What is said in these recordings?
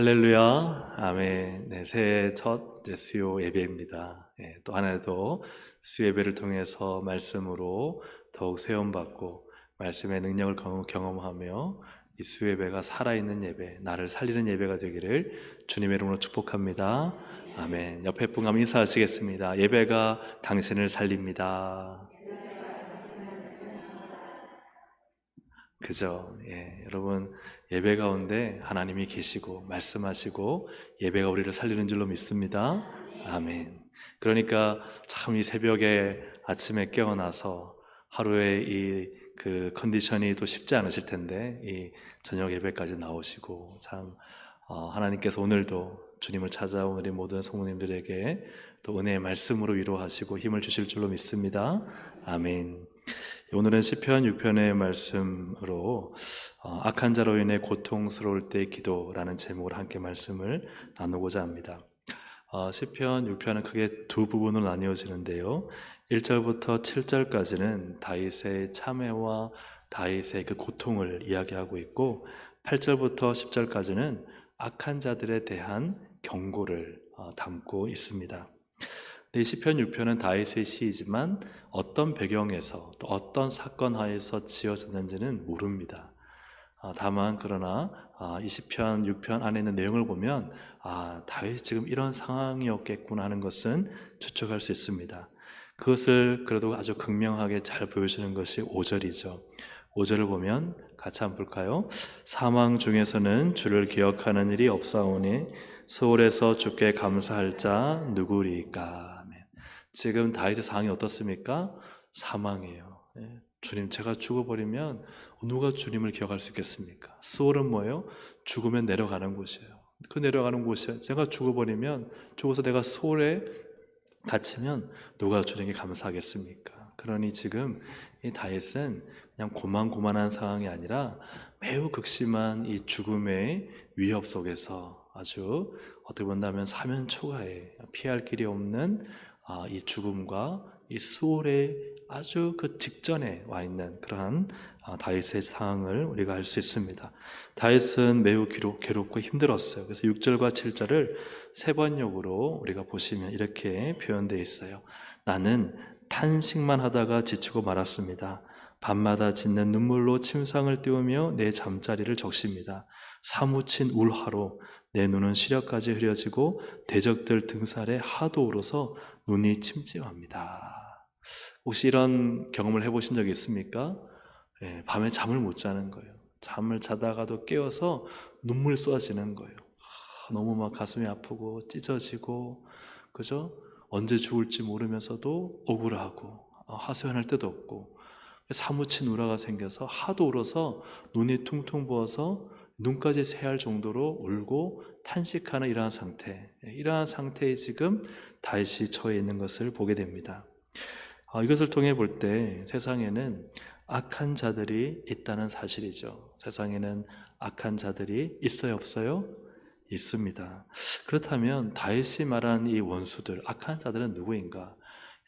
할렐루야, 아멘. 네, 새해 첫 수요 예배입니다. 또 한 해도 수요 예배를 통해서 말씀으로 더욱 세움받고 말씀의 능력을 경험하며 이 수요 예배가 살아있는 예배, 나를 살리는 예배가 되기를 주님의 이름으로 축복합니다. 아멘. 옆에 분과 인사하시겠습니다. 예배가 당신을 살립니다. 그죠? 여러분, 예배 가운데 하나님이 계시고 말씀하시고 예배가 우리를 살리는 줄로 믿습니다. 아멘. 그러니까 참 이 새벽에 아침에 깨어나서 하루의 그 컨디션이 또 쉽지 않으실 텐데 이 저녁 예배까지 나오시고 참 하나님께서 오늘도 주님을 찾아온 우리 모든 성도님들에게 또 은혜의 말씀으로 위로하시고 힘을 주실 줄로 믿습니다. 아멘. 오늘은 시편 6편의 말씀으로 악한 자로 인해 고통스러울 때의 기도라는 제목으로 함께 말씀을 나누고자 합니다. 시편 6편은 크게 두 부분으로 나뉘어지는데요. 1절부터 7절까지는 다윗의 참회와 다윗의 그 고통을 이야기하고 있고 8절부터 10절까지는 악한 자들에 대한 경고를 담고 있습니다. 이 시편 6편은 다윗의 시이지만 어떤 배경에서 또 어떤 사건 하에서 지어졌는지는 모릅니다. 다만 그러나 이 시편 6편 안에 있는 내용을 보면 다윗이 지금 이런 상황이었겠구나 하는 것은 추측할 수 있습니다. 그것을 그래도 아주 극명하게 잘 보여주는 것이 5절이죠. 5절을 보면 같이 한번 볼까요? 사망 중에서는 주를 기억하는 일이 없사오니 소홀에서 주께 감사할 자 누구리까? 지금 다윗의 상황이 어떻습니까? 사망이에요. 주님, 제가 죽어버리면 누가 주님을 기억할 수 있겠습니까? 수월은 뭐예요? 죽으면 내려가는 곳이에요. 그 내려가는 곳이 제가 죽어서 내가 수월에 갇히면 누가 주님께 감사하겠습니까? 그러니 지금 이 다윗은 그냥 고만고만한 상황이 아니라 매우 극심한 이 죽음의 위협 속에서 아주 어떻게 본다면 사면 초가에 피할 길이 없는 이 죽음과 이 수월의 아주 그 직전에 와 있는 그러한 다윗의 상황을 우리가 알 수 있습니다. 다윗은 매우 괴롭고 힘들었어요. 그래서 6절과 7절을 세 번역으로 우리가 보시면 이렇게 표현되어 있어요. 나는 탄식만 하다가 지치고 말았습니다. 밤마다 짖는 눈물로 침상을 띄우며 내 잠자리를 적십니다. 사무친 울화로 내 눈은 시력까지 흐려지고 대적들 등살에 하도 울어서 눈이 침침합니다. 혹시 이런 경험을 해보신 적이 있습니까? 밤에 잠을 못 자는 거예요. 잠을 자다가도 깨어서 눈물 쏟아지는 거예요. 너무 막 가슴이 아프고 찢어지고, 그죠? 언제 죽을지 모르면서도 억울하고 하소연할 데도 없고 사무친 우라가 생겨서 하도 울어서 눈이 퉁퉁 부어서 눈까지 새할 정도로 울고 탄식하는 이러한 상태에 지금 다윗이 처해 있는 것을 보게 됩니다. 이것을 통해 볼 때 세상에는 악한 자들이 있다는 사실이죠. 세상에는 악한 자들이 있어요, 없어요? 있습니다. 그렇다면 다윗이 말한 이 원수들, 악한 자들은 누구인가?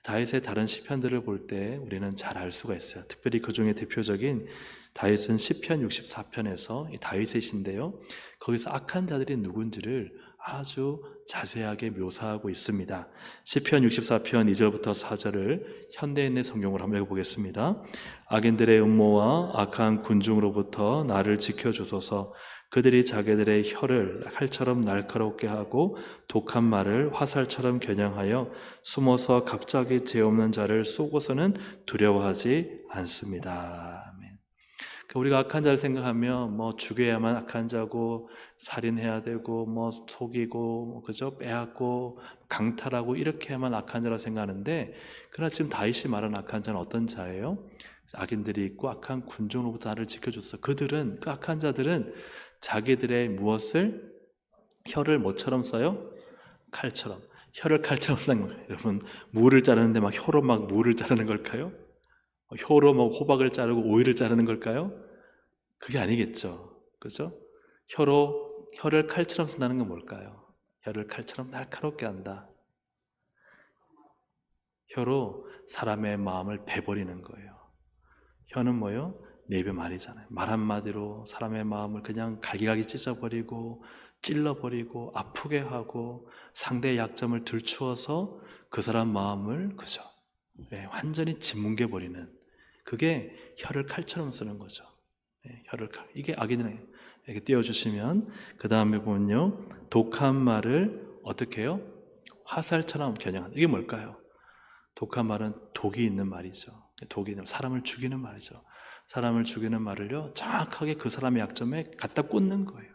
다윗의 다른 시편들을 볼 때 우리는 잘 알 수가 있어요. 특별히 그 중에 대표적인 다윗은 시편 64편에서 다윗의 시인데요, 거기서 악한 자들이 누군지를 아주 자세하게 묘사하고 있습니다. 시편 64편 2절부터 4절을 현대인의 성경으로 한번 읽어보겠습니다. 악인들의 음모와 악한 군중으로부터 나를 지켜주소서. 그들이 자기들의 혀를 칼처럼 날카롭게 하고 독한 말을 화살처럼 겨냥하여 숨어서 갑자기 죄 없는 자를 쏘고서는 두려워하지 않습니다. 아멘. 우리가 악한 자를 생각하면 죽여야만 악한 자고, 살인해야 되고, 속이고, 그죠? 빼앗고, 강탈하고, 이렇게 해야만 악한 자라 생각하는데, 그러나 지금 다윗이 말하는 악한 자는 어떤 자예요? 악인들이 있고 악한 군중으로부터 나를 지켜줬어. 그 악한 자들은 자기들의 무엇을, 혀를 뭐처럼 써요? 칼처럼. 혀를 칼처럼 쓰는 거예요. 여러분, 무를 자르는데 막 혀로 막 무를 자르는 걸까요? 혀로 막 호박을 자르고 오이를 자르는 걸까요? 그게 아니겠죠. 그죠? 혀를 칼처럼 쓴다는 건 뭘까요? 혀를 칼처럼 날카롭게 한다. 혀로 사람의 마음을 베버리는 거예요. 혀는 뭐요? 내 입의 말이잖아요. 말 한마디로 사람의 마음을 그냥 갈기갈기 찢어버리고 찔러버리고 아프게 하고 상대의 약점을 들추어서 그 사람 마음을 그죠? 완전히 짓뭉개버리는, 그게 혀를 칼처럼 쓰는 거죠. 혀를 칼. 이게 악인이에요. 이렇게 띄워주시면 그 다음에 보면요, 독한 말을 어떻게 해요? 화살처럼 겨냥한다. 이게 뭘까요? 독한 말은 독이 있는 말이죠. 독이 있는, 사람을 죽이는 말이죠. 사람을 죽이는 말을요, 정확하게 그 사람의 약점에 갖다 꽂는 거예요.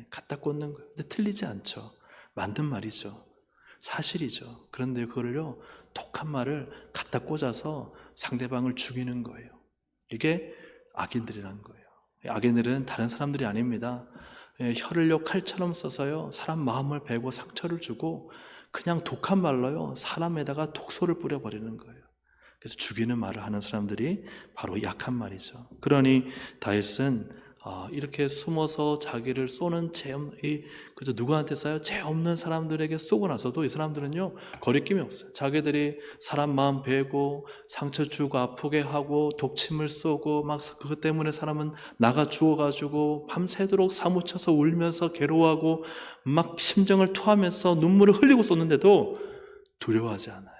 갖다 꽂는 거예요. 근데 틀리지 않죠. 만든 말이죠. 사실이죠. 그런데 그거를요, 독한 말을 갖다 꽂아서 상대방을 죽이는 거예요. 이게 악인들이라는 거예요. 악인들은 다른 사람들이 아닙니다. 혀를요, 칼처럼 써서요, 사람 마음을 베고 상처를 주고 그냥 독한 말로요, 사람에다가 독소를 뿌려버리는 거예요. 그래서 죽이는 말을 하는 사람들이 바로 약한 말이죠. 그러니 다윗은 이렇게 숨어서 자기를 쏘는 그저 누구한테 쏴요? 죄 없는 사람들에게 쏘고 나서도 이 사람들은요, 거리낌이 없어요. 자기들이 사람 마음 베고 상처 주고 아프게 하고 독침을 쏘고 막 그것 때문에 사람은 나가 죽어가지고 밤새도록 사무쳐서 울면서 괴로워하고 막 심정을 토하면서 눈물을 흘리고 쏘는데도 두려워하지 않아요.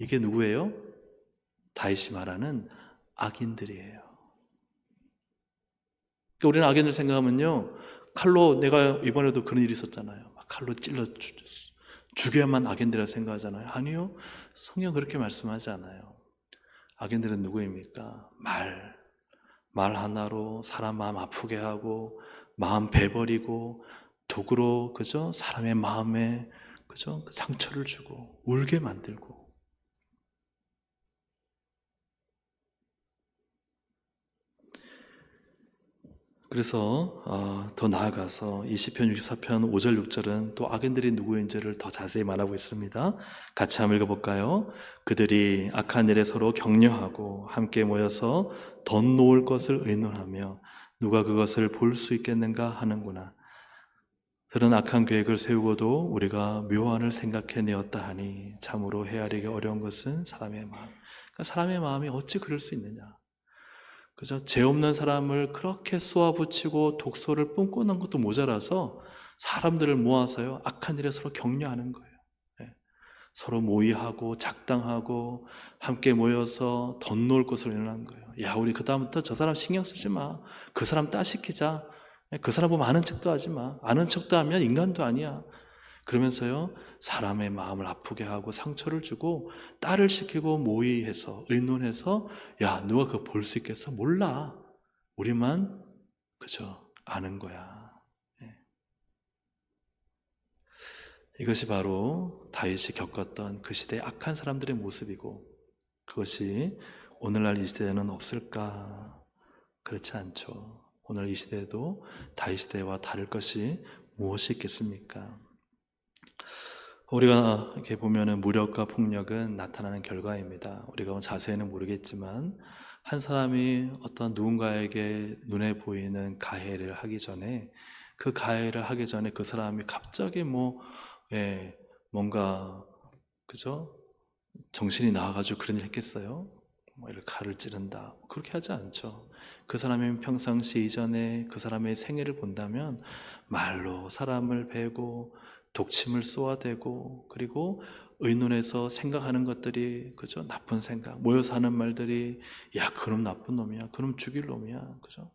이게 누구예요? 다윗이 말하는 악인들이에요. 그러니까 우리는 악인들 생각하면요, 칼로, 내가 이번에도 그런 일이 있었잖아요. 칼로 찔러 죽여야만 악인들이라 생각하잖아요. 아니요, 성경 그렇게 말씀하지 않아요. 악인들은 누구입니까? 말 하나로 사람 마음 아프게 하고 마음 베버리고 독으로, 그죠? 사람의 마음에, 그죠? 상처를 주고 울게 만들고. 그래서 더 나아가서 이 시편 64편 5절 6절은 또 악인들이 누구인지를 더 자세히 말하고 있습니다. 같이 한번 읽어볼까요? 그들이 악한 일에 서로 격려하고 함께 모여서 덧 놓을 것을 의논하며 누가 그것을 볼 수 있겠는가 하는구나. 그런 악한 계획을 세우고도 우리가 묘안을 생각해내었다 하니 참으로 헤아리기 어려운 것은 사람의 마음. 그러니까 사람의 마음이 어찌 그럴 수 있느냐. 그죠? 죄 없는 사람을 그렇게 쏘아붙이고 독소를 뿜고는 것도 모자라서 사람들을 모아서요, 악한 일에 서로 격려하는 거예요. 서로 모의하고 작당하고 함께 모여서 덧놓을 것을 의논한 거예요. 야, 우리 그다음부터 저 사람 신경 쓰지 마. 그 사람 따시키자. 그 사람 보면 아는 척도 하지 마. 아는 척도 하면 인간도 아니야. 그러면서요, 사람의 마음을 아프게 하고 상처를 주고 딸을 시키고 모의해서 의논해서, 야, 누가 그거 볼 수 있겠어? 몰라. 우리만 그저 아는 거야. 이것이 바로 다윗이 겪었던 그 시대의 악한 사람들의 모습이고, 그것이 오늘날 이 시대에는 없을까? 그렇지 않죠. 오늘 이 시대에도 다윗 시대와 다를 것이 무엇이 있겠습니까? 우리가 이렇게 보면은 무력과 폭력은 나타나는 결과입니다. 우리가 자세히는 모르겠지만 한 사람이 어떤 누군가에게 눈에 보이는 가해를 하기 전에, 그 가해를 하기 전에 그 사람이 갑자기 뭔가 그죠? 정신이 나와가지고 그런 일 했겠어요? 이렇게 칼을 찌른다, 그렇게 하지 않죠. 그 사람이 평상시 이전에 그 사람의 생애를 본다면 말로 사람을 베고 독침을 쏘아대고, 그리고 의논해서 생각하는 것들이 그죠? 나쁜 생각, 모여서 하는 말들이, 야, 그놈 나쁜 놈이야, 그놈 죽일 놈이야, 그죠?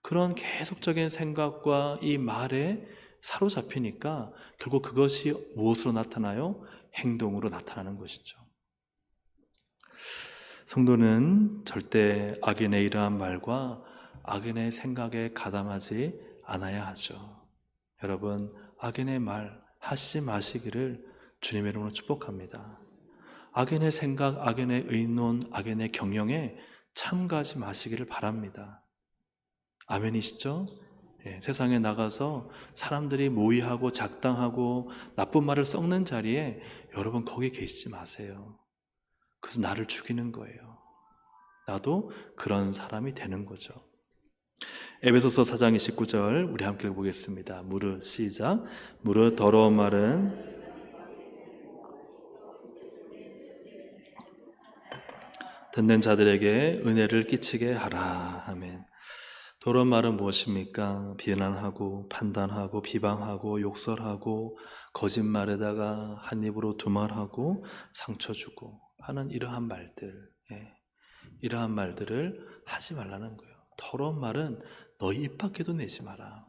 그런 계속적인 생각과 이 말에 사로잡히니까 결국 그것이 무엇으로 나타나요? 행동으로 나타나는 것이죠. 성도는 절대 악인의 이러한 말과 악인의 생각에 가담하지 않아야 하죠. 여러분, 악인의 말 하시지 마시기를 주님의 이름으로 축복합니다. 악인의 생각, 악인의 의논, 악인의 경영에 참가하지 마시기를 바랍니다. 아멘이시죠? 세상에 나가서 사람들이 모의하고 작당하고 나쁜 말을 썩는 자리에 여러분 거기 계시지 마세요. 그래서 나를 죽이는 거예요. 나도 그런 사람이 되는 거죠. 에베소서 4장 29절 우리 함께 보겠습니다. 무릇 시작. 무릇 더러운 말은 듣는 자들에게 은혜를 끼치게 하라. 아멘. 더러운 말은 무엇입니까? 비난하고 판단하고 비방하고 욕설하고 거짓말에다가 한 입으로 두 말하고 상처 주고 하는 이러한 말들, 이러한 말들을 하지 말라는 거예요. 더러운 말은 너희 입 밖에도 내지 마라.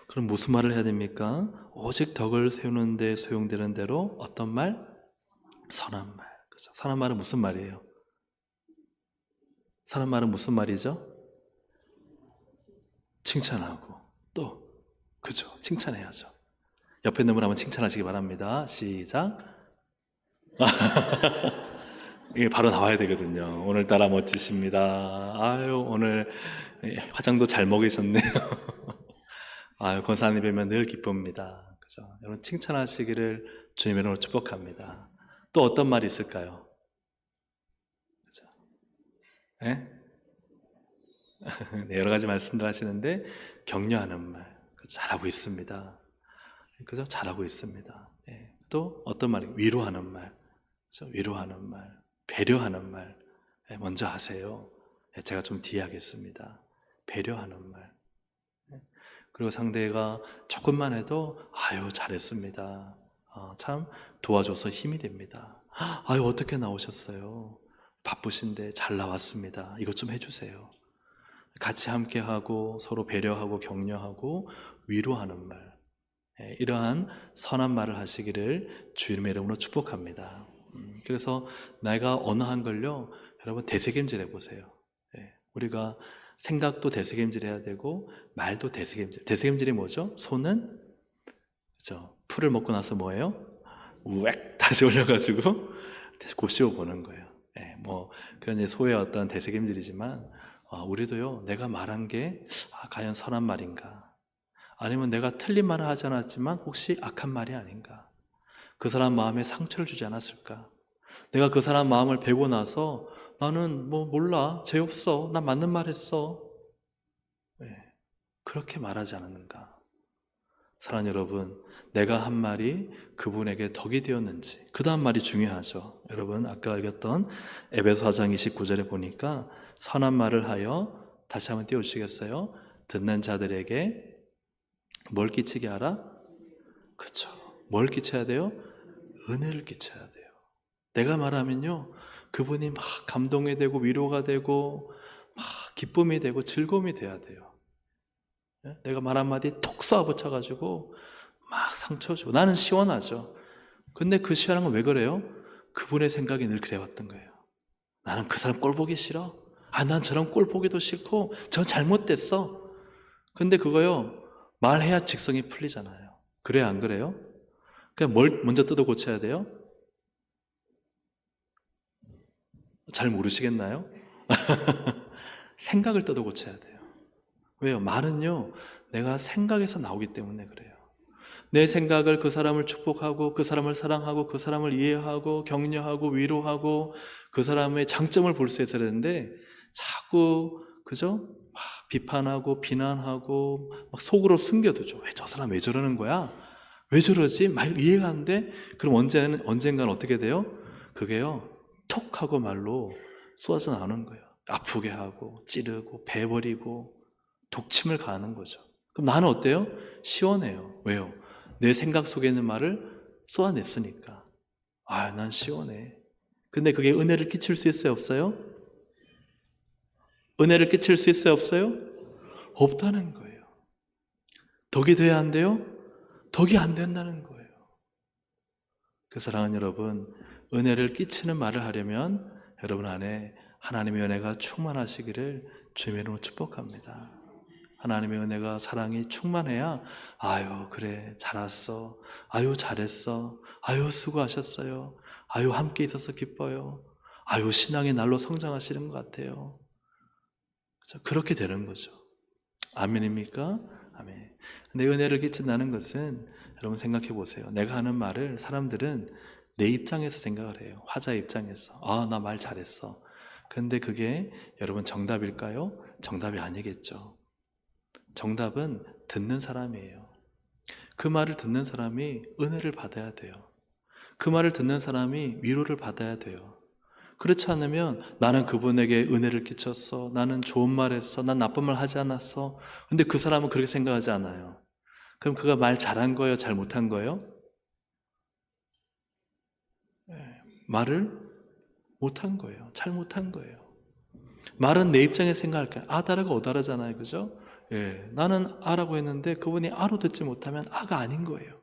그럼 무슨 말을 해야 됩니까? 오직 덕을 세우는 데 소용되는 대로 어떤 말? 선한 말. 그죠? 선한 말은 무슨 말이에요? 선한 말은 무슨 말이죠? 칭찬하고 또 그죠? 칭찬해야죠. 옆에 있는 분 한번 칭찬하시기 바랍니다. 시작. 이게 바로 나와야 되거든요. 오늘따라 멋지십니다. 아유, 오늘 화장도 잘 먹으셨네요. 아유, 권사님 뵈면 늘 기쁩니다. 그죠? 여러분 칭찬하시기를 주님의 이름으로 축복합니다. 또 어떤 말이 있을까요? 그죠? 네? 네, 여러 가지 말씀들 하시는데 격려하는 말 잘하고 있습니다. 그죠? 잘하고 있습니다. 네. 또 어떤 말이 위로하는 말, 그죠? 위로하는 말, 배려하는 말 먼저 하세요. 제가 좀 뒤에 하겠습니다. 배려하는 말. 그리고 상대가 조금만 해도 아유 잘했습니다. 참 도와줘서 힘이 됩니다. 아유 어떻게 나오셨어요? 바쁘신데 잘 나왔습니다. 이것 좀 해주세요. 같이 함께하고 서로 배려하고 격려하고 위로하는 말, 이러한 선한 말을 하시기를 주님의 이름으로 축복합니다. 그래서 내가 언어한 걸요, 여러분 되새김질 해보세요. 우리가 생각도 되새김질 해야 되고 말도 되새김질. 되새김질이 뭐죠? 손은 그죠? 풀을 먹고 나서 뭐예요? 우엑 다시 올려가지고 고시워 보는 거예요. 그건 소의 어떤 되새김질이지만 우리도요, 내가 말한 게 과연 선한 말인가? 아니면 내가 틀린 말을 하지 않았지만 혹시 악한 말이 아닌가? 그 사람 마음에 상처를 주지 않았을까? 내가 그 사람 마음을 베고 나서 나는 몰라, 죄 없어, 나 맞는 말 했어. 그렇게 말하지 않았는가? 사랑하는 여러분, 내가 한 말이 그분에게 덕이 되었는지, 그 다음 말이 중요하죠. 여러분 아까 읽었던 에베소 4장 29절에 보니까 선한 말을 하여, 다시 한번 띄워주시겠어요? 듣는 자들에게 뭘 끼치게 하라? 그렇죠. 뭘 끼쳐야 돼요? 은혜를 끼쳐야 돼요. 내가 말하면요, 그분이 막 감동이 되고 위로가 되고 막 기쁨이 되고 즐거움이 돼야 돼요. 내가 말 한마디 톡 쏘아붙여가지고 막 상처 주고 나는 시원하죠. 근데 그 시원한 건 왜 그래요? 그분의 생각이 늘 그래왔던 거예요. 나는 그 사람 꼴 보기 싫어. 난 저런 꼴 보기도 싫고 전 잘못됐어. 근데 그거요, 말해야 직성이 풀리잖아요. 그래요, 안 그래요? 그냥 뭘 먼저 뜯어 고쳐야 돼요? 잘 모르시겠나요? 생각을 뜯어 고쳐야 돼요. 왜요? 말은요, 내가 생각에서 나오기 때문에 그래요. 내 생각을 그 사람을 축복하고 그 사람을 사랑하고 그 사람을 이해하고 격려하고 위로하고 그 사람의 장점을 볼 수 있어야 되는데 자꾸 그죠? 막 비판하고 비난하고 막 속으로 숨겨두죠. 왜 저 사람 왜 저러는 거야? 왜 저러지? 말 이해가 안 돼? 그럼 언젠가는 어떻게 돼요? 그게요, 톡 하고 말로 쏟아져 나오는 거예요. 아프게 하고 찌르고 베버리고 독침을 가하는 거죠. 그럼 나는 어때요? 시원해요. 왜요? 내 생각 속에 있는 말을 쏟아냈으니까. 난 시원해. 근데 그게 은혜를 끼칠 수 있어요? 없어요? 은혜를 끼칠 수 있어요? 없어요? 없다는 거예요. 덕이 돼야 안 돼요? 덕이 안 된다는 거예요. 그래서 사랑하는 여러분, 은혜를 끼치는 말을 하려면 여러분 안에 하나님의 은혜가 충만하시기를 주님의 이름으로 축복합니다. 하나님의 은혜가 사랑이 충만해야 아유 그래 잘 왔어, 아유 잘했어, 아유 수고하셨어요, 아유 함께 있어서 기뻐요, 아유 신앙의 날로 성장하시는 것 같아요. 그렇죠? 그렇게 되는 거죠. 아멘입니까? 아멘. 근데 은혜를 끼친다는 것은 여러분 생각해 보세요. 내가 하는 말을 사람들은 내 입장에서 생각을 해요. 화자 입장에서 나 말 잘했어. 근데 그게 여러분 정답일까요? 정답이 아니겠죠. 정답은 듣는 사람이에요. 그 말을 듣는 사람이 은혜를 받아야 돼요. 그 말을 듣는 사람이 위로를 받아야 돼요. 그렇지 않으면 나는 그분에게 은혜를 끼쳤어, 나는 좋은 말 했어, 난 나쁜 말 하지 않았어. 근데 그 사람은 그렇게 생각하지 않아요. 그럼 그가 말 잘한 거예요, 잘 못한 거예요? 말을 못한 거예요, 잘 못한 거예요. 말은 내 입장에 생각할까요? 아다르고 어다르잖아요, 그죠? 예, 나는 아라고 했는데 그분이 아로 듣지 못하면 아가 아닌 거예요.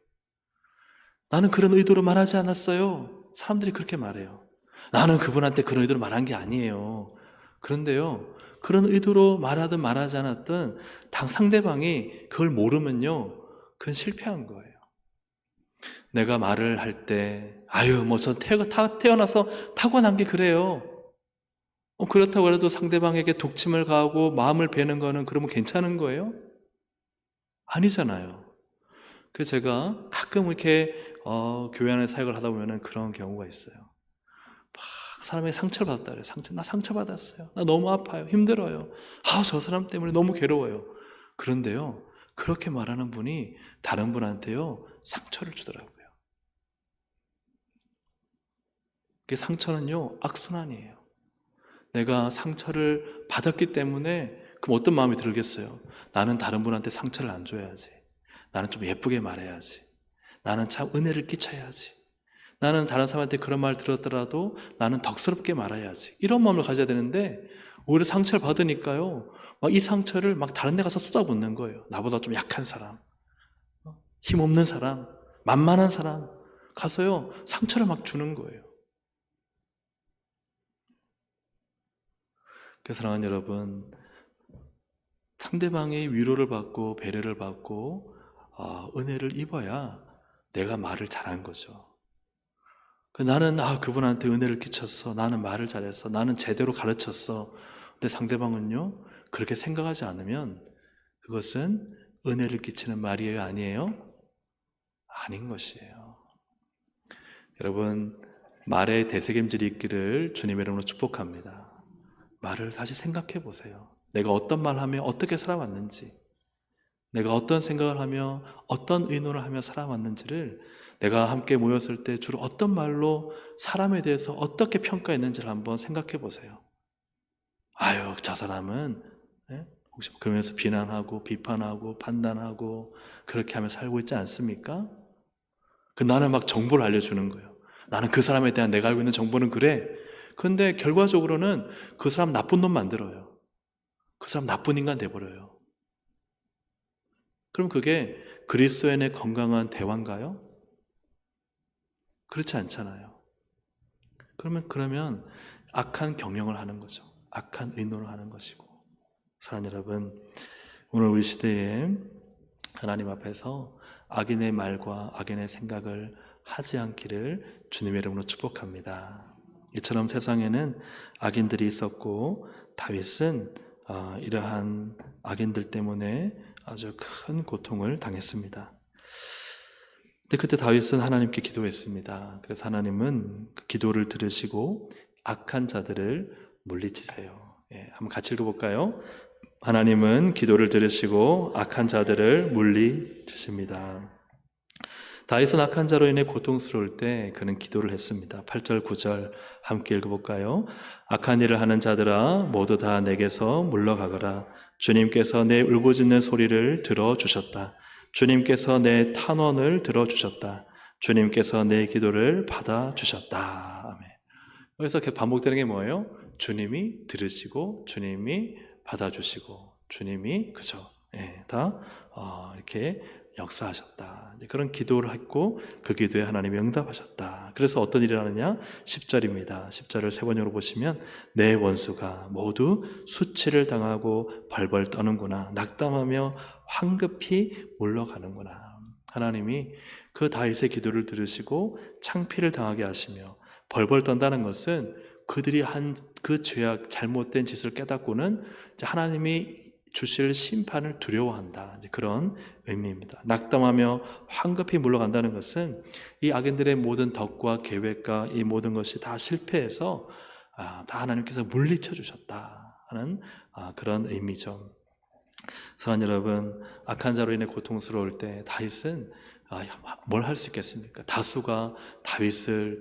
나는 그런 의도로 말하지 않았어요. 사람들이 그렇게 말해요. 나는 그분한테 그런 의도로 말한 게 아니에요. 그런데요, 그런 의도로 말하든 말하지 않았든 상대방이 그걸 모르면요, 그건 실패한 거예요. 내가 말을 할 때 아유 뭐 전 태어나서 타고난 게 그래요. 그렇다고 해도 상대방에게 독침을 가하고 마음을 베는 거는 그러면 괜찮은 거예요? 아니잖아요. 그래서 제가 가끔 이렇게 교회 안에 사역을 하다 보면 그런 경우가 있어요. 막 사람에게 상처를 받았다 그래요. 나 상처받았어요. 나 너무 아파요. 힘들어요. 저 사람 때문에 너무 괴로워요. 그런데요, 그렇게 말하는 분이 다른 분한테요 상처를 주더라고요. 그 상처는요 악순환이에요. 내가 상처를 받았기 때문에 그럼 어떤 마음이 들겠어요? 나는 다른 분한테 상처를 안 줘야지. 나는 좀 예쁘게 말해야지. 나는 참 은혜를 끼쳐야지. 나는 다른 사람한테 그런 말 들었더라도 나는 덕스럽게 말해야지. 이런 마음을 가져야 되는데 오히려 상처를 받으니까요, 이 상처를 막 다른 데 가서 쏟아붓는 거예요. 나보다 좀 약한 사람, 힘없는 사람, 만만한 사람 가서요 상처를 막 주는 거예요. 그래서 사랑하는 여러분, 상대방의 위로를 받고 배려를 받고 은혜를 입어야 내가 말을 잘한 거죠. 나는 그분한테 은혜를 끼쳤어, 나는 말을 잘했어, 나는 제대로 가르쳤어. 근데 상대방은요 그렇게 생각하지 않으면 그것은 은혜를 끼치는 말이에요, 아니에요? 아닌 것이에요. 여러분, 말에 되새김질이 있기를 주님의 이름으로 축복합니다. 말을 다시 생각해 보세요. 내가 어떤 말을 하며 어떻게 살아왔는지, 내가 어떤 생각을 하며 어떤 의논을 하며 살아왔는지를, 내가 함께 모였을 때 주로 어떤 말로 사람에 대해서 어떻게 평가했는지를 한번 생각해 보세요. 저 사람은 혹시 그러면서 비난하고 비판하고 판단하고 그렇게 하며 살고 있지 않습니까? 나는 막 정보를 알려주는 거예요. 나는 그 사람에 대한 내가 알고 있는 정보는 그래. 근데 결과적으로는 그 사람 나쁜 놈 만들어요. 그 사람 나쁜 인간 돼버려요. 그럼 그게 그리스도인의 건강한 대화인가요? 그렇지 않잖아요. 그러면 악한 경영을 하는 거죠. 악한 의논을 하는 것이고. 사랑하는 여러분, 오늘 우리 시대에 하나님 앞에서 악인의 말과 악인의 생각을 하지 않기를 주님의 이름으로 축복합니다. 이처럼 세상에는 악인들이 있었고 다윗은 이러한 악인들 때문에 아주 큰 고통을 당했습니다. 근데 그때 다윗은 하나님께 기도했습니다. 그래서 하나님은 그 기도를 들으시고 악한 자들을 물리치세요. 한번 같이 읽어볼까요? 하나님은 기도를 들으시고 악한 자들을 물리치십니다. 다윗은 악한 자로 인해 고통스러울 때 그는 기도를 했습니다. 8절 9절 함께 읽어볼까요? 악한 일을 하는 자들아 모두 다 내게서 물러가거라. 주님께서 내 울부짖는 소리를 들어주셨다. 주님께서 내 탄원을 들어주셨다. 주님께서 내 기도를 받아주셨다. 아멘. 여기서 반복되는 게 뭐예요? 주님이 들으시고 주님이 받아주시고 주님이 다 이렇게 역사하셨다. 그런 기도를 했고 그 기도에 하나님이 응답하셨다. 그래서 어떤 일을 하느냐? 10절입니다. 10절을 세 번역으로 보시면 내 원수가 모두 수치를 당하고 벌벌 떠는구나. 낙담하며 황급히 물러가는구나. 하나님이 그 다윗의 기도를 들으시고 창피를 당하게 하시며, 벌벌 떤다는 것은 그들이 한 그 죄악 잘못된 짓을 깨닫고는 하나님이 주실 심판을 두려워한다. 그런 의미입니다. 낙담하며 황급히 물러간다는 것은 이 악인들의 모든 덕과 계획과 이 모든 것이 다 실패해서 다 하나님께서 물리쳐 주셨다 하는 그런 의미죠. 사랑하는 여러분, 악한 자로 인해 고통스러울 때 다윗은 뭘 할 수 있겠습니까? 다수가 다윗을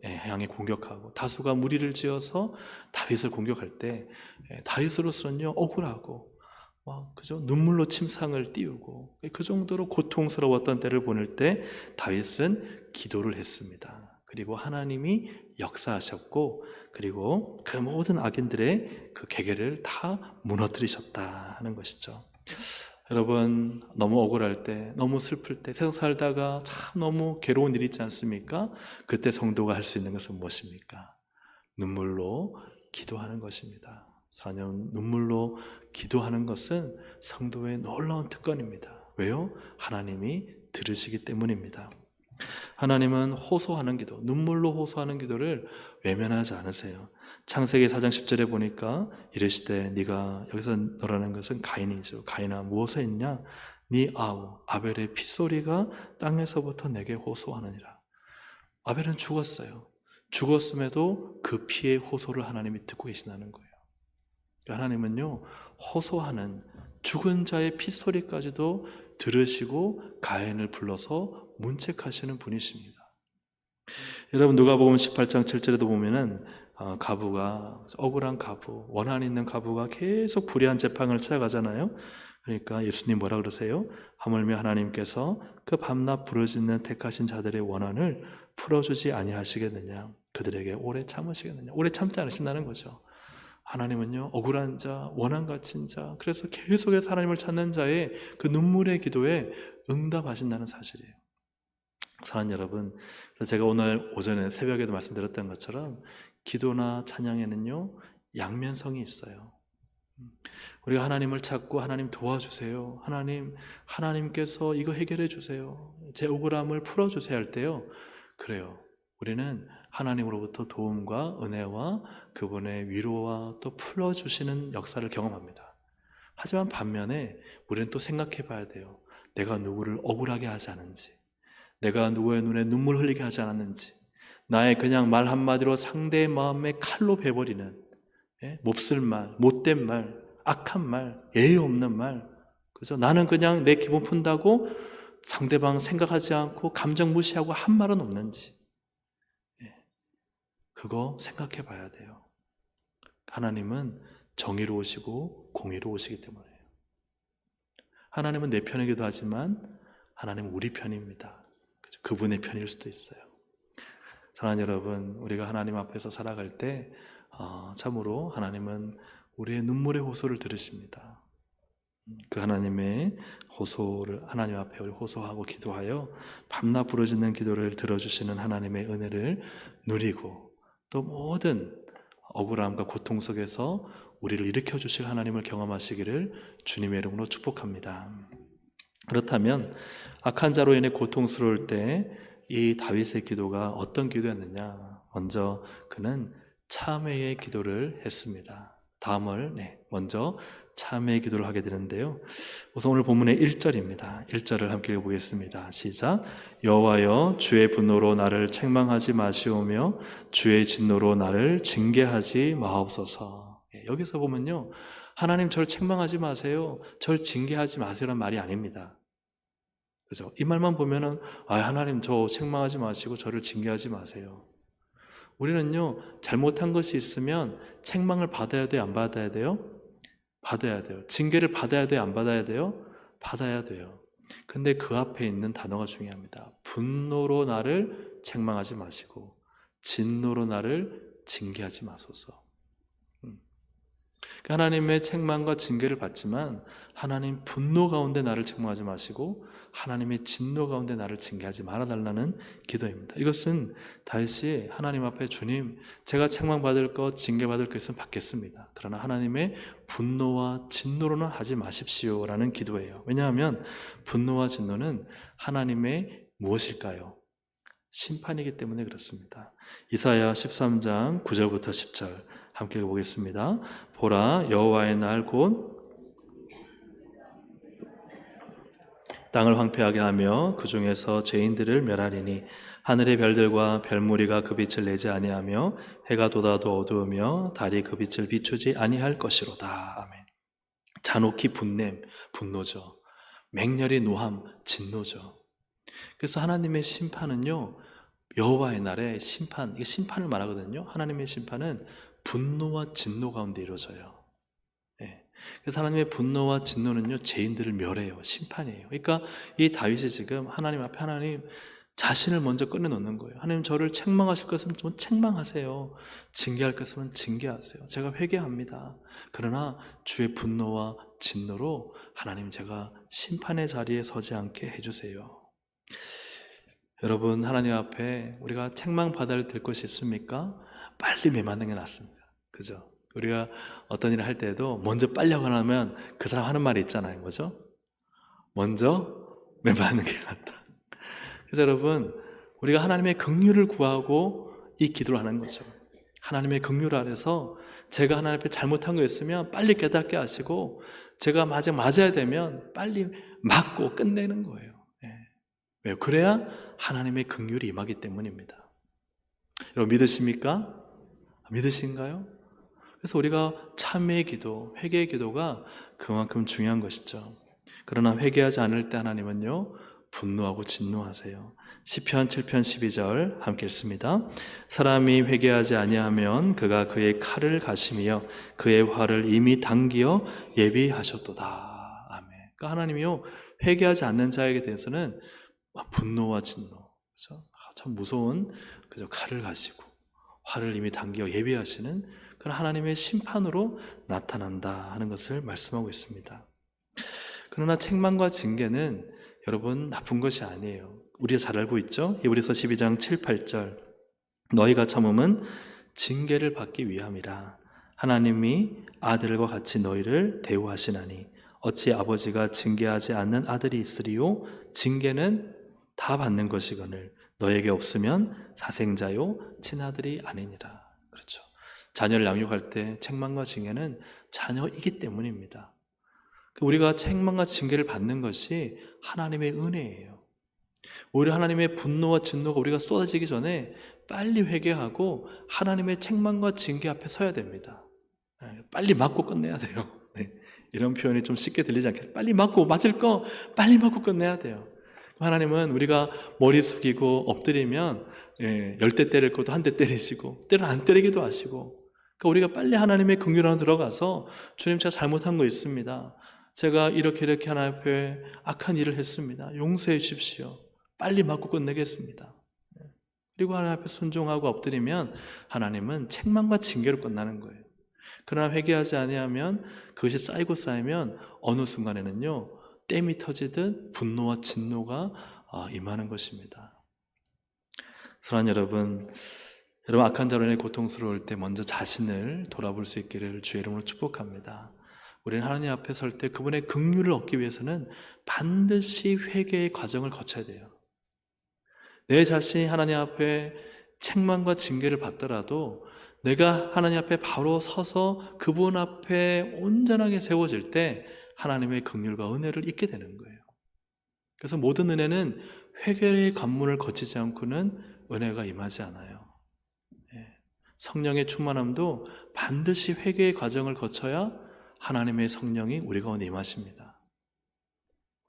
향해 공격하고 다수가 무리를 지어서 다윗을 공격할 때 다윗으로서는요 억울하고 그죠? 눈물로 침상을 띄우고 그 정도로 고통스러웠던 때를 보낼 때 다윗은 기도를 했습니다. 그리고 하나님이 역사하셨고 그리고 그 모든 악인들의 그 계계를 다 무너뜨리셨다 하는 것이죠. 여러분 너무 억울할 때, 너무 슬플 때, 세상 살다가 참 너무 괴로운 일이 있지 않습니까? 그때 성도가 할 수 있는 것은 무엇입니까? 눈물로 기도하는 것입니다. 사랑하는 눈물로 기도하는 것은 성도의 놀라운 특권입니다. 왜요? 하나님이 들으시기 때문입니다. 하나님은 호소하는 기도, 눈물로 호소하는 기도를 외면하지 않으세요. 창세기 4장 10절에 보니까 이르시되 네가 여기서 너라는 것은 가인이죠. 가인아 무엇에 있냐? 네 아우 아벨의 피소리가 땅에서부터 내게 호소하느니라. 아벨은 죽었어요. 죽었음에도 그 피의 호소를 하나님이 듣고 계시다는 거예요. 하나님은요 호소하는 죽은 자의 피소리까지도 들으시고 가인을 불러서 문책하시는 분이십니다. 여러분 누가복음 18장 7절에도 보면은 가부가 억울한 가부, 원한 있는 가부가 계속 불의한 재판을 찾아가잖아요. 그러니까 예수님 뭐라 그러세요? 하물며 하나님께서 그 밤낮 부르짖는 택하신 자들의 원한을 풀어주지 아니하시겠느냐, 그들에게 오래 참으시겠느냐. 오래 참지 않으신다는 거죠. 하나님은요 억울한 자, 원한 갇힌 자, 그래서 계속해서 하나님을 찾는 자의 그 눈물의 기도에 응답하신다는 사실이에요. 사랑하는 여러분, 그래서 제가 오늘 오전에 새벽에도 말씀드렸던 것처럼 기도나 찬양에는요 양면성이 있어요. 우리가 하나님을 찾고 하나님 도와주세요, 하나님께서 이거 해결해 주세요, 제 억울함을 풀어주세요 할 때요, 그래요, 우리는 하나님으로부터 도움과 은혜와 그분의 위로와 또 풀어주시는 역사를 경험합니다. 하지만 반면에 우리는 또 생각해 봐야 돼요. 내가 누구를 억울하게 하지 않은지, 내가 누구의 눈에 눈물 흘리게 하지 않았는지, 나의 그냥 말 한마디로 상대의 마음에 칼로 베버리는 몹쓸 말, 못된 말, 악한 말, 예의 없는 말, 그죠? 나는 그냥 내 기분 푼다고 상대방 생각하지 않고 감정 무시하고 한 말은 없는지, 그거 생각해 봐야 돼요. 하나님은 정의로우시고 공의로우시기 때문에요. 하나님은 내 편이기도 하지만 하나님은 우리 편입니다. 그분의 편일 수도 있어요. 사랑하는 여러분, 우리가 하나님 앞에서 살아갈 때 참으로 하나님은 우리의 눈물의 호소를 들으십니다. 그 하나님의 호소를 하나님 앞에 우리 호소하고 기도하여 밤낮 부르짖는 기도를 들어주시는 하나님의 은혜를 누리고 또 모든 억울함과 고통 속에서 우리를 일으켜 주실 하나님을 경험하시기를 주님의 이름으로 축복합니다. 그렇다면 악한 자로 인해 고통스러울 때 이 다윗의 기도가 어떤 기도였느냐? 먼저 그는 참회의 기도를 했습니다. 다음을 먼저 참회의 기도를 하게 되는데요. 우선 오늘 본문의 1절입니다. 1절을 함께 읽어보겠습니다. 시작. 여호와여 주의 분노로 나를 책망하지 마시오며 주의 진노로 나를 징계하지 마옵소서. 여기서 보면요, 하나님 저를 책망하지 마세요, 저를 징계하지 마세요라는 말이 아닙니다. 그죠? 이 말만 보면은 하나님 저 책망하지 마시고 저를 징계하지 마세요. 우리는요 잘못한 것이 있으면 책망을 받아야 돼요, 안 받아야 돼요? 받아야 돼요. 징계를 받아야 돼요, 안 받아야 돼요? 받아야 돼요. 근데 그 앞에 있는 단어가 중요합니다. 분노로 나를 책망하지 마시고 진노로 나를 징계하지 마소서. 하나님의 책망과 징계를 받지만 하나님 분노 가운데 나를 책망하지 마시고 하나님의 진노 가운데 나를 징계하지 말아달라는 기도입니다. 이것은 다윗이 하나님 앞에 주님, 제가 책망받을 것, 징계받을 것은 받겠습니다. 그러나 하나님의 분노와 진노로는 하지 마십시오라는 기도예요. 왜냐하면 분노와 진노는 하나님의 무엇일까요? 심판이기 때문에 그렇습니다. 이사야 13장 9절부터 10절 함께 읽어보겠습니다. 보라, 여호와의 날 곧 땅을 황폐하게 하며 그 중에서 죄인들을 멸하리니 하늘의 별들과 별무리가 그 빛을 내지 아니하며 해가 돋아도 어두우며 달이 그 빛을 비추지 아니할 것이로다. 아멘. 잔혹히 분냄, 분노죠. 맹렬히 노함, 진노죠. 그래서 하나님의 심판은요 여호와의 날에 심판, 이게 심판을 말하거든요. 하나님의 심판은 분노와 진노 가운데 이루어져요. 예. 그래서 하나님의 분노와 진노는요, 죄인들을 멸해요. 심판이에요. 그러니까 이 다윗이 지금 하나님 앞에 하나님 자신을 먼저 꺼내놓는 거예요. 하나님, 저를 책망하실 것은 좀 책망하세요. 징계할 것은 징계하세요. 제가 회개합니다. 그러나 주의 분노와 진노로 하나님, 제가 심판의 자리에 서지 않게 해주세요. 여러분, 하나님 앞에 우리가 책망받아야 될 것이 있습니까? 빨리 매맞는 게 낫습니다. 그죠? 우리가 어떤 일을 할 때도 먼저 빨리 하고 나면 그 사람 하는 말이 있잖아요. 뭐죠? 먼저 매맞는 게 낫다. 그래서 여러분, 우리가 하나님의 긍휼을 구하고 이 기도를 하는 거죠. 하나님의 긍휼 아래서 제가 하나님 앞에 잘못한 거 있으면 빨리 깨닫게 하시고, 제가 맞아야 되면 빨리 맞고 끝내는 거예요. 왜요? 그래야 하나님의 긍휼이 임하기 때문입니다. 여러분, 믿으십니까? 믿으신가요? 그래서 우리가 참회의 기도, 회개의 기도가 그만큼 중요한 것이죠. 그러나 회개하지 않을 때 하나님은요, 분노하고 진노하세요. 시편 7편 12절 함께 읽습니다. 사람이 회개하지 아니하면 그가 그의 칼을 가시며 그의 활을 이미 당기어 예비하셨도다. 아멘. 그러니까 하나님이요, 회개하지 않는 자에게 대해서는 분노와 진노, 그렇죠? 참 무서운, 그죠? 칼을 가시고 활을 이미 당겨 예비하시는 그런 하나님의 심판으로 나타난다 하는 것을 말씀하고 있습니다. 그러나 책망과 징계는 여러분 나쁜 것이 아니에요. 우리가 잘 알고 있죠? 히브리서 12장 7, 8절 너희가 참음은 징계를 받기 위함이라. 하나님이 아들과 같이 너희를 대우하시나니 어찌 아버지가 징계하지 않는 아들이 있으리요? 징계는 다 받는 것이거늘 너에게 없으면 사생자요 친아들이 아니니라. 그렇죠. 자녀를 양육할 때 책망과 징계는 자녀이기 때문입니다. 우리가 책망과 징계를 받는 것이 하나님의 은혜예요. 오히려 하나님의 분노와 진노가 우리가 쏟아지기 전에 빨리 회개하고 하나님의 책망과 징계 앞에 서야 됩니다. 빨리 맞고 끝내야 돼요. 이런 표현이 좀 쉽게 들리지 않겠어요? 빨리 맞고, 맞을 거 빨리 맞고 끝내야 돼요. 하나님은 우리가 머리 숙이고 엎드리면 10대 때릴 것도 한 대 때리시고 때로는 안 때리기도 하시고, 그러니까 우리가 빨리 하나님의 긍휼 안에 들어가서 주님, 제가 잘못한 거 있습니다. 제가 이렇게 하나님 앞에 악한 일을 했습니다. 용서해 주십시오. 빨리 맞고 끝내겠습니다. 그리고 하나님 앞에 순종하고 엎드리면 하나님은 책망과 징계로 끝나는 거예요. 그러나 회개하지 아니하면 그것이 쌓이고 쌓이면 어느 순간에는요, 댐이 터지듯 분노와 진노가 임하는 것입니다. 사랑하는 여러분, 악한 자로 인해 고통스러울 때 먼저 자신을 돌아볼 수 있기를 주의 이름으로 축복합니다. 우리는 하나님 앞에 설 때 그분의 긍휼을 얻기 위해서는 반드시 회개의 과정을 거쳐야 돼요. 내 자신이 하나님 앞에 책망과 징계를 받더라도 내가 하나님 앞에 바로 서서 그분 앞에 온전하게 세워질 때 하나님의 긍휼과 은혜를 잊게 되는 거예요. 그래서 모든 은혜는 회개의 관문을 거치지 않고는 은혜가 임하지 않아요. 성령의 충만함도 반드시 회개의 과정을 거쳐야 하나님의 성령이 우리 가운데 임하십니다.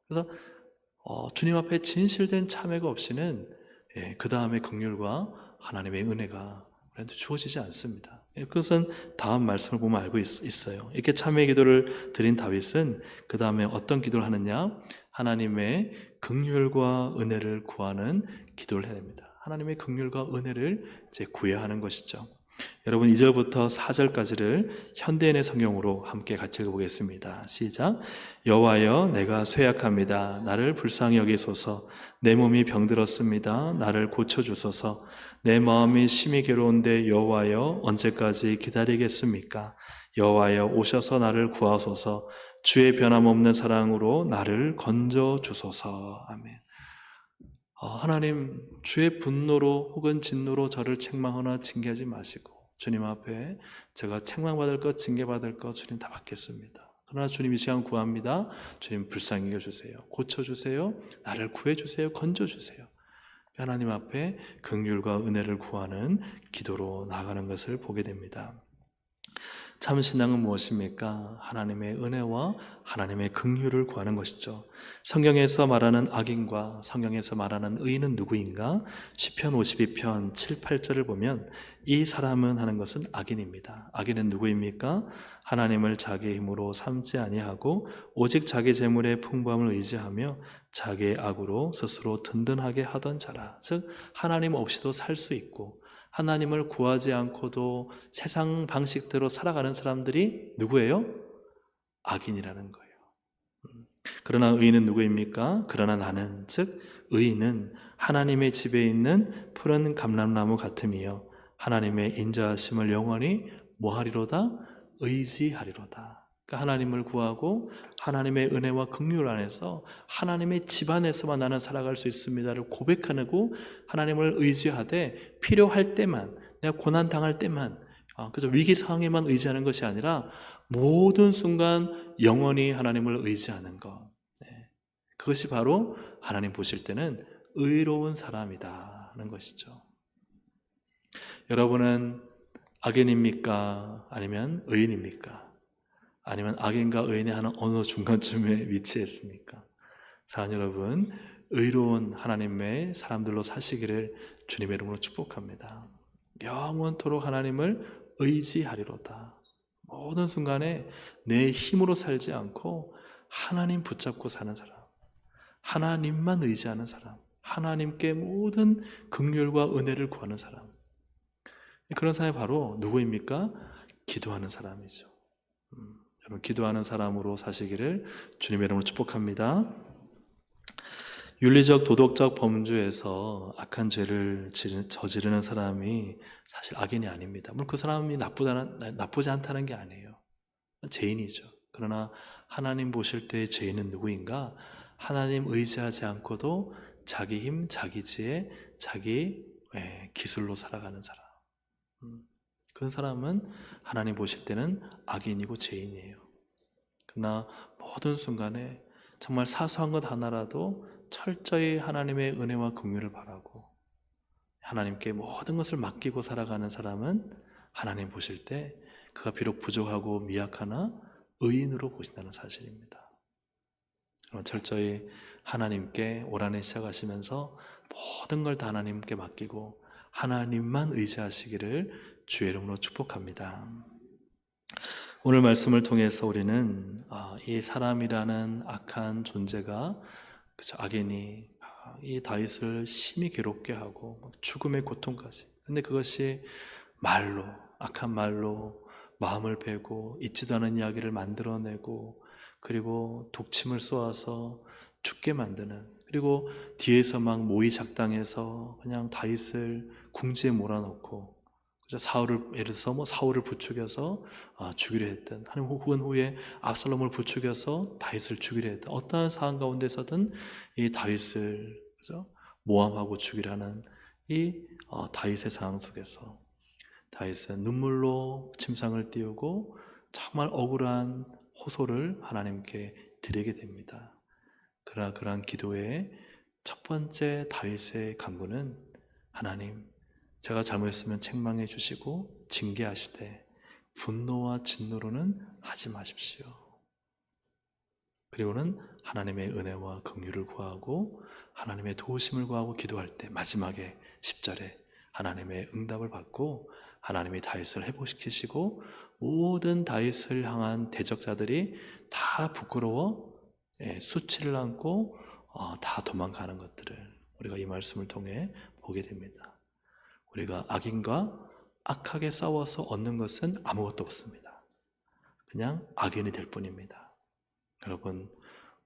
그래서 주님 앞에 진실된 참회가 없이는 그 다음에 긍휼과 하나님의 은혜가 우리한테 주어지지 않습니다. 그것은 다음 말씀을 보면 알고 있어요. 이렇게 참회 기도를 드린 다윗은 그 다음에 어떤 기도를 하느냐? 하나님의 긍휼과 은혜를 구하는 기도를 해야 됩니다. 하나님의 긍휼과 은혜를 이제 구해야 하는 것이죠. 여러분, 2절부터 4절까지를 현대인의 성경으로 함께 같이 읽어보겠습니다. 시작. 여호와여, 내가 쇠약합니다. 나를 불쌍히 여기소서. 내 몸이 병들었습니다. 나를 고쳐주소서. 내 마음이 심히 괴로운데 여호와여, 언제까지 기다리겠습니까? 여호와여, 오셔서 나를 구하소서. 주의 변함없는 사랑으로 나를 건져주소서. 아멘. 하나님, 주의 분노로 혹은 진노로 저를 책망하거나 징계하지 마시고 주님 앞에 제가 책망받을 것, 징계받을 것 주님 다 받겠습니다. 그러나 주님, 이 시간 구합니다. 주님, 불쌍히 여겨주세요. 고쳐주세요. 나를 구해주세요. 건져주세요. 하나님 앞에 긍휼과 은혜를 구하는 기도로 나아가는 것을 보게 됩니다. 참 신앙은 무엇입니까? 하나님의 은혜와 하나님의 긍휼을 구하는 것이죠. 성경에서 말하는 악인과 성경에서 말하는 의인은 누구인가? 시편 52편 7, 8절을 보면 이 사람은 하는 것은 악인입니다. 악인은 누구입니까? 하나님을 자기의 힘으로 삼지 아니하고 오직 자기 재물의 풍부함을 의지하며 자기의 악으로 스스로 든든하게 하던 자라. 즉 하나님 없이도 살 수 있고 하나님을 구하지 않고도 세상 방식대로 살아가는 사람들이 누구예요? 악인이라는 거예요. 그러나 의인은 누구입니까? 그러나 나는, 즉 의인은 하나님의 집에 있는 푸른 감람나무 같으며 하나님의 인자하심을 영원히 뭐하리로다? 의지하리로다. 그러니까 하나님을 구하고 하나님의 은혜와 긍휼 안에서 하나님의 집 안에서만 나는 살아갈 수 있습니다를 고백하고 하나님을 의지하되 필요할 때만, 내가 고난 당할 때만, 그저 위기 상황에만 의지하는 것이 아니라 모든 순간 영원히 하나님을 의지하는 것. 그것이 바로 하나님 보실 때는 의로운 사람이다는 것이죠. 여러분은 악인입니까? 아니면 의인입니까? 아니면 악인과 의인의 하는 어느 중간쯤에 위치했습니까? 사랑하는 여러분, 의로운 하나님의 사람들로 사시기를 주님의 이름으로 축복합니다. 영원토록 하나님을 의지하리로다. 모든 순간에 내 힘으로 살지 않고 하나님 붙잡고 사는 사람, 하나님만 의지하는 사람, 하나님께 모든 긍휼과 은혜를 구하는 사람, 그런 사람이 바로 누구입니까? 기도하는 사람이죠. 여러분, 기도하는 사람으로 사시기를 주님의 이름으로 축복합니다. 윤리적 도덕적 범주에서 악한 죄를 저지르는 사람이 사실 악인이 아닙니다. 물론 그 사람이 나쁘지 않다는 게 아니에요. 죄인이죠. 그러나 하나님 보실 때 죄인은 누구인가? 하나님 의지하지 않고도 자기 힘, 자기 지혜, 자기 기술로 살아가는 사람. 그 사람은 하나님 보실 때는 악인이고 죄인이에요. 그러나 모든 순간에 정말 사소한 것 하나라도 철저히 하나님의 은혜와 긍휼을 바라고 하나님께 모든 것을 맡기고 살아가는 사람은 하나님 보실 때 그가 비록 부족하고 미약하나 의인으로 보신다는 사실입니다. 철저히 하나님께 올 한해 시작하시면서 모든 걸 다 하나님께 맡기고 하나님만 의지하시기를 주의 이름으로 축복합니다. 오늘 말씀을 통해서 우리는 이 사람이라는 악한 존재가, 악인이 이 다윗을 심히 괴롭게 하고 죽음의 고통까지, 근데 그것이 말로, 악한 말로 마음을 베고 잊지도 않은 이야기를 만들어내고, 그리고 독침을 쏘아서 죽게 만드는, 그리고 뒤에서 막 모의 작당해서 그냥 다윗을 궁지에 몰아넣고, 사울을, 예를 들어서 사울을 부추겨서 죽이려 했던, 혹은 후에 압살롬을 부추겨서 다윗을 죽이려 했던, 어떠한 상황 가운데서든 이 다윗을 모함하고 죽이려는 이 다윗의 상황 속에서 다윗은 눈물로 침상을 띄우고 정말 억울한 호소를 하나님께 드리게 됩니다. 그러나 그러한 기도의 첫 번째 다윗의 간구는, 하나님, 제가 잘못했으면 책망해 주시고 징계하시되 분노와 진노로는 하지 마십시오. 그리고는 하나님의 은혜와 긍휼을 구하고 하나님의 도우심을 구하고 기도할 때 마지막에 10절에 하나님의 응답을 받고 하나님이 다윗을 회복시키시고 모든 다윗을 향한 대적자들이 다 부끄러워 수치를 안고 다 도망가는 것들을 우리가 이 말씀을 통해 보게 됩니다. 우리가 악인과 악하게 싸워서 얻는 것은 아무것도 없습니다. 그냥 악인이 될 뿐입니다. 여러분,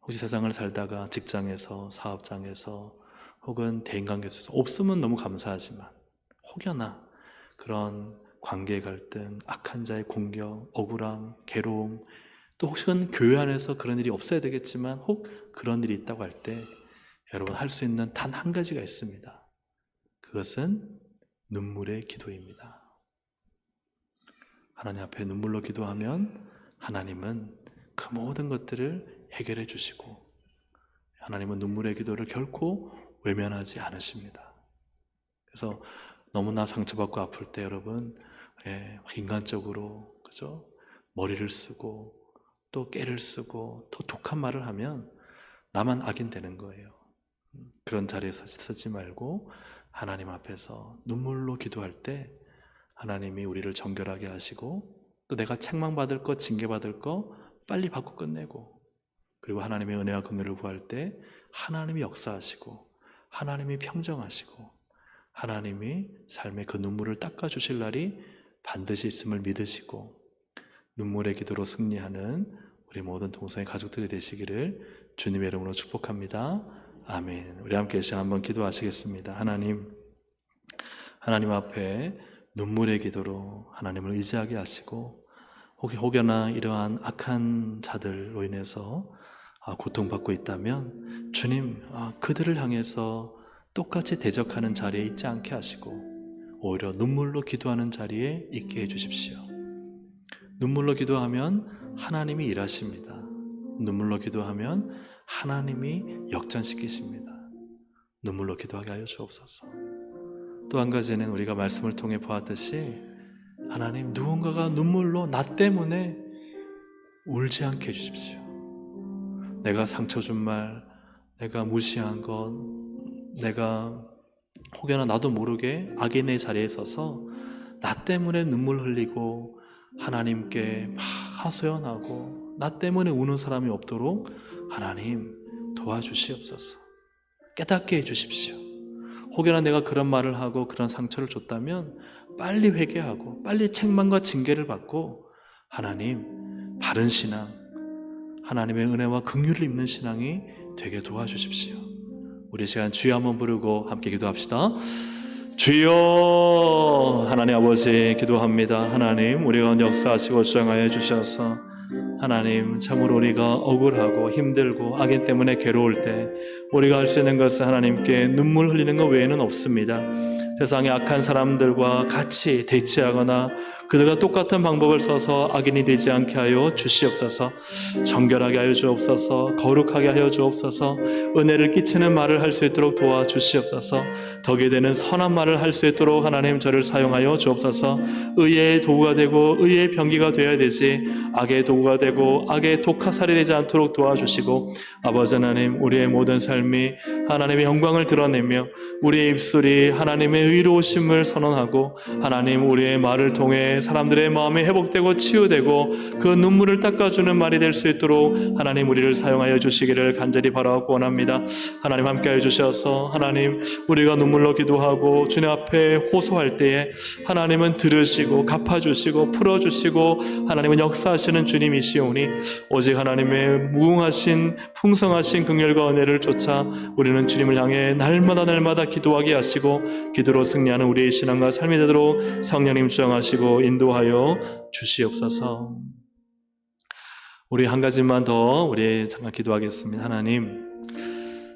혹시 세상을 살다가 직장에서, 사업장에서, 혹은 대인관계에서 없으면 너무 감사하지만 혹여나 그런 관계 갈등, 악한 자의 공격, 억울함, 괴로움, 또 혹은 교회 안에서 그런 일이 없어야 되겠지만 혹 그런 일이 있다고 할 때 여러분 할 수 있는 단 한 가지가 있습니다. 그것은 눈물의 기도입니다. 하나님 앞에 눈물로 기도하면 하나님은 그 모든 것들을 해결해 주시고, 하나님은 눈물의 기도를 결코 외면하지 않으십니다. 그래서 너무나 상처받고 아플 때 여러분 인간적으로, 그죠? 머리를 쓰고 또 깨를 쓰고 더 독한 말을 하면 나만 악인되는 거예요. 그런 자리에 서지 말고 하나님 앞에서 눈물로 기도할 때 하나님이 우리를 정결하게 하시고 또 내가 책망받을 거, 징계받을 거 빨리 받고 끝내고, 그리고 하나님의 은혜와 긍휼을 구할 때 하나님이 역사하시고 하나님이 평정하시고 하나님이 삶의 그 눈물을 닦아주실 날이 반드시 있음을 믿으시고 눈물의 기도로 승리하는 우리 모든 동성애 가족들이 되시기를 주님의 이름으로 축복합니다. 아멘. 우리 함께 시작 한번 기도하시겠습니다. 하나님 앞에 눈물의 기도로 하나님을 의지하게 하시고 혹여나 이러한 악한 자들로 인해서 고통받고 있다면 주님, 그들을 향해서 똑같이 대적하는 자리에 있지 않게 하시고 오히려 눈물로 기도하는 자리에 있게 해주십시오. 눈물로 기도하면 하나님이 일하십니다. 눈물로 기도하면 하나님이 역전시키십니다. 눈물로 기도하게 하여 주옵소서. 또 한 가지는 우리가 말씀을 통해 보았듯이 하나님, 누군가가 눈물로 나 때문에 울지 않게 해주십시오. 내가 상처 준 말, 내가 무시한 것, 내가 혹여나 나도 모르게 악인의 자리에 서서 나 때문에 눈물 흘리고 하나님께 막 하소연하고 나 때문에 우는 사람이 없도록 하나님 도와주시옵소서. 깨닫게 해주십시오. 혹여나 내가 그런 말을 하고 그런 상처를 줬다면 빨리 회개하고 빨리 책망과 징계를 받고 하나님 바른 신앙, 하나님의 은혜와 긍휼을 입는 신앙이 되게 도와주십시오. 우리 시간 주여 한번 부르고 함께 기도합시다. 주여. 하나님 아버지 기도합니다. 하나님, 우리 가운데 역사하시고 주장하여 주셔서 하나님, 참으로 우리가 억울하고 힘들고 악인 때문에 괴로울 때 우리가 할 수 있는 것은 하나님께 눈물 흘리는 것 외에는 없습니다. 세상의 악한 사람들과 같이 대치하거나 그들과 똑같은 방법을 써서 악인이 되지 않게 하여 주시옵소서. 정결하게 하여 주옵소서. 거룩하게 하여 주옵소서. 은혜를 끼치는 말을 할 수 있도록 도와주시옵소서. 덕이 되는 선한 말을 할 수 있도록 하나님 저를 사용하여 주옵소서. 의의 도구가 되고 의의 병기가 되어야 되지 악의 도구가 되고 악의 독화살이 되지 않도록 도와주시고, 아버지 하나님, 우리의 모든 삶이 하나님의 영광을 드러내며 우리의 입술이 하나님의 의로우심을 선언하고 하나님, 우리의 말을 통해 사람들의 마음이 회복되고 치유되고 그 눈물을 닦아주는 말이 될 수 있도록 하나님 우리를 사용하여 주시기를 간절히 바라고 원합니다. 하나님 함께하여 주셔서 하나님, 우리가 눈물로 기도하고 주님 앞에 호소할 때에 하나님은 들으시고 갚아주시고 풀어주시고 하나님은 역사하시는 주님이시오니 오직 하나님의 무궁하신 풍성하신 긍휼과 은혜를 쫓아 우리는 주님을 향해 날마다 기도하게 하시고 기도로 승리하는 우리의 신앙과 삶이 되도록 성령님 주장하시고 인도하여 주시옵소서. 우리 한 가지만 더 우리 잠깐 기도하겠습니다. 하나님,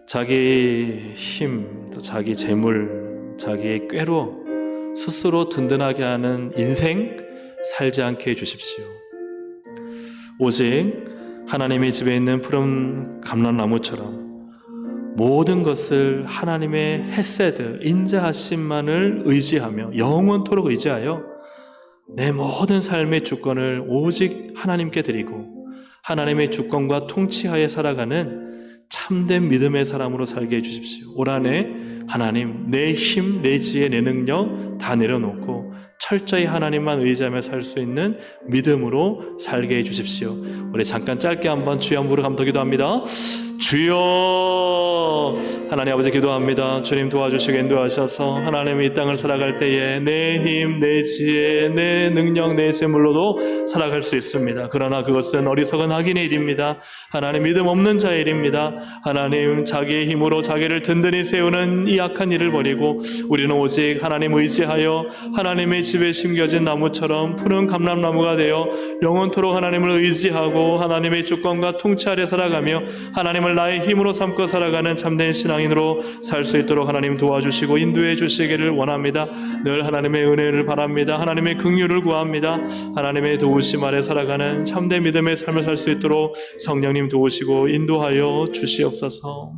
자기 힘, 또 자기 재물, 자기의 꾀로 스스로 든든하게 하는 인생 살지 않게 해주십시오. 오직 하나님의 집에 있는 푸른 감람나무처럼 모든 것을 하나님의 헤세드, 인자하심만을 의지하며 영원토록 의지하여 내 모든 삶의 주권을 오직 하나님께 드리고 하나님의 주권과 통치하에 살아가는 참된 믿음의 사람으로 살게 해주십시오. 올 한해 하나님, 내 힘, 내 지혜, 내 능력 다 내려놓고 철저히 하나님만 의지하며 살 수 있는 믿음으로 살게 해주십시오. 우리 잠깐 짧게 한번 주여 한번 부르고 기도합니다. 주여. 하나님 아버지 기도합니다. 주님 도와주시고 인도하셔서 하나님 이 땅을 살아갈 때에 내 힘, 내 지혜, 내 능력, 내 재물로도 살아갈 수 있습니다. 그러나 그것은 어리석은 악인의 일입니다. 하나님, 믿음 없는 자의 일입니다. 하나님, 자기의 힘으로 자기를 든든히 세우는 이 악한 일을 버리고 우리는 오직 하나님 의지하여 하나님의 집에 심겨진 나무처럼 푸른 감람나무가 되어 영원토록 하나님을 의지하고 하나님의 주권과 통치 아래 살아가며 하나님을 나의 힘으로 삼고 살아가는 참된 신앙인으로 살 수 있도록 하나님 도와주시고 인도해 주시기를 원합니다. 늘 하나님의 은혜를 바랍니다. 하나님의 긍휼을 구합니다. 하나님의 도우심 아래 살아가는 참된 믿음의 삶을 살 수 있도록 성령님 도우시고 인도하여 주시옵소서.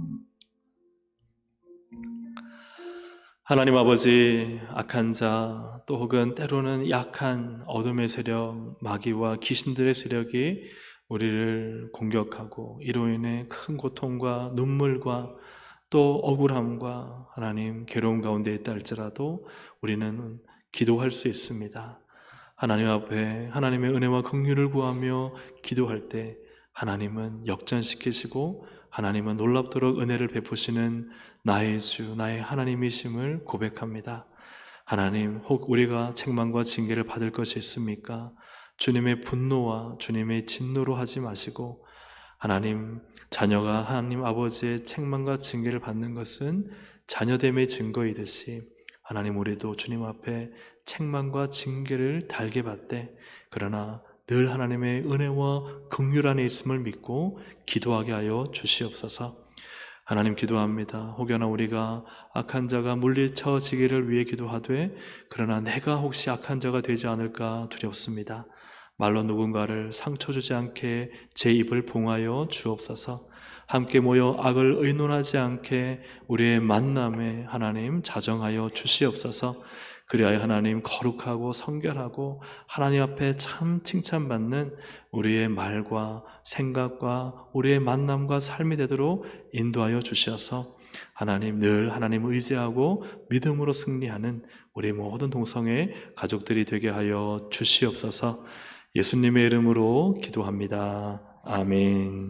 하나님 아버지, 악한 자, 또 혹은 때로는 약한 어둠의 세력, 마귀와 귀신들의 세력이 우리를 공격하고 이로 인해 큰 고통과 눈물과 또 억울함과 하나님 괴로움 가운데 있다 할지라도 우리는 기도할 수 있습니다. 하나님 앞에 하나님의 은혜와 긍휼을 구하며 기도할 때 하나님은 역전시키시고 하나님은 놀랍도록 은혜를 베푸시는 나의 주, 나의 하나님이심을 고백합니다. 하나님, 혹 우리가 책망과 징계를 받을 것이 있습니까? 주님의 분노와 주님의 진노로 하지 마시고 하나님, 자녀가 하나님 아버지의 책망과 징계를 받는 것은 자녀됨의 증거이듯이 하나님, 우리도 주님 앞에 책망과 징계를 달게 받되 그러나 늘 하나님의 은혜와 긍휼 안에 있음을 믿고 기도하게 하여 주시옵소서. 하나님, 기도합니다. 혹여나 우리가 악한 자가 물리쳐지기를 위해 기도하되 그러나 내가 혹시 악한 자가 되지 않을까 두렵습니다. 말로 누군가를 상처 주지 않게 제 입을 봉하여 주옵소서. 함께 모여 악을 의논하지 않게 우리의 만남에 하나님 자정하여 주시옵소서. 그리하여 하나님 거룩하고 성결하고 하나님 앞에 참 칭찬받는 우리의 말과 생각과 우리의 만남과 삶이 되도록 인도하여 주셔서 하나님, 늘 하나님 의지하고 믿음으로 승리하는 우리 모든 동성애 가족들이 되게 하여 주시옵소서. 예수님의 이름으로 기도합니다. 아멘.